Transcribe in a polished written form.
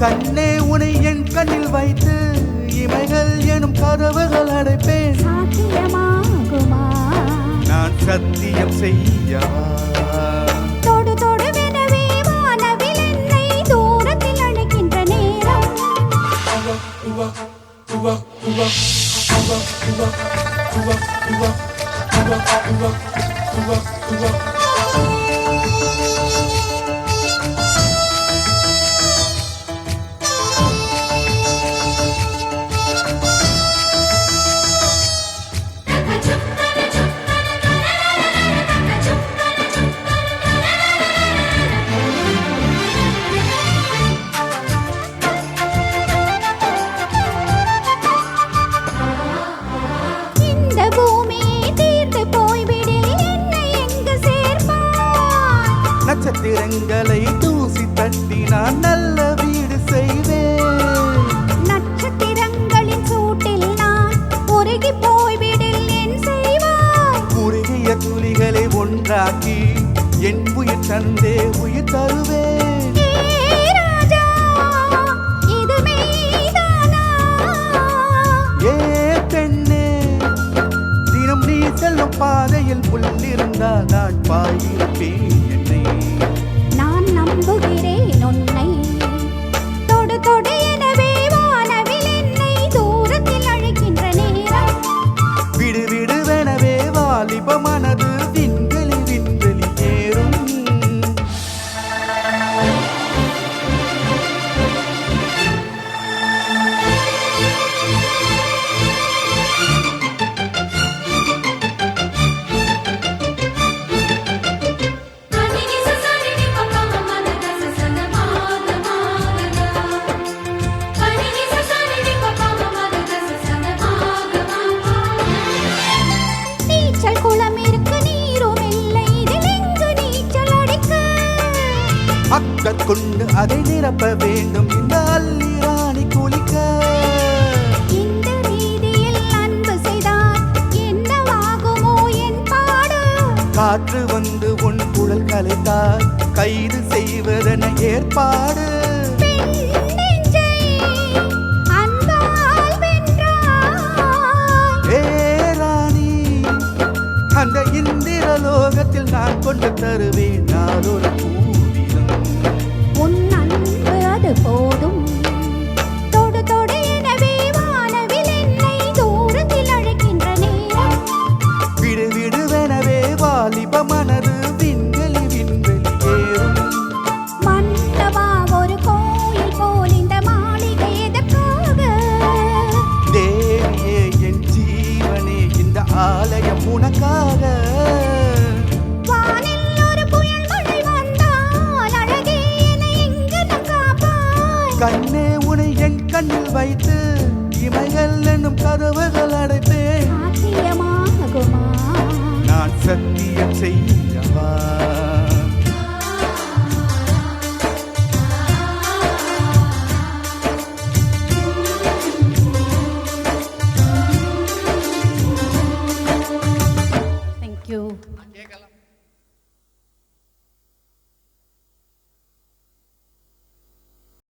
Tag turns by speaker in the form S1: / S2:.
S1: கண்ணே உனை என் கண்ணில் வைத்து இமைகள் எனும் கதவுகள் அடைப்பேன்.
S2: சாத்தியமாகுமா?
S1: நான் சத்தியம் செய்யவா?
S2: தொடு தொடுவெனவே வானவில் என்னை தூரத்தில் அழைக்கின்ற நேரம்.
S1: நட்சத்திரங்களை தூசி தட்டி நான் நல்ல வீடு செய்வேன்.
S2: நட்சத்திரங்களின் சூட்டில் நான் உருகி போய்விடில் என் செய்வாய்?
S1: உருகிய துளிகளை ஒன்றாக்கி என் உயிர் தந்தே உயிர் தருவேன்.
S2: ராஜா, இது மெய்தானா?
S1: ஏ பெண்ணே, தினம் நீ செல்லும் பாதையில் புல்லிருந்தால் நான் பாயிருப்பேன்.
S2: நான் நம்புகிறேன் உன்னை. தொடு தொடு எனவே வானவில் என்னை தூரத்தில் அழைக்கின்ற நேரம்.
S1: விடு விடுவெனவே வாலிப மனது விண்வெளி விண்வெளி ஏறும். கொண்டு அதை நிரப்ப வேண்டும் இந்த அள்ளி ராணி குளிக்க.
S2: இந்த ரீதியில் அன்பு செய்தால் என்னவாகுமோ என் பாடு?
S1: காற்று வந்து உன் குழல் கலைத்தால் கைது செய்வதென ஏற்பாடு. அந்த இந்திரலோகத்தில் நான் கொண்டு தருவேன் நான் ஒரு பூவிதம்.
S2: உன் அன்பு அது போதும். தொடு தொடு எனவே வானவில் என்னை தூரத்தில் அழைக்கின்ற நேரம்.
S1: விடு விடுவெனவே வாலிப மனது விண்வெளி விண்வெளி ஏறும்.
S2: மண்டபா ஒரு கோயில் போல் இந்த மாளிகை எதற்காக?
S1: தேவியே என் ஜீவனே இந்த ஆலயம் உனக்காக.
S2: வானில் ஒரு புயல் மழை வந்தால் அழகே என்னை இங்கு காப்பாய்.
S1: கண்ணே உனை என் கண்ணில் வைத்து இமைகள் என்னும் கதவுகள் அடை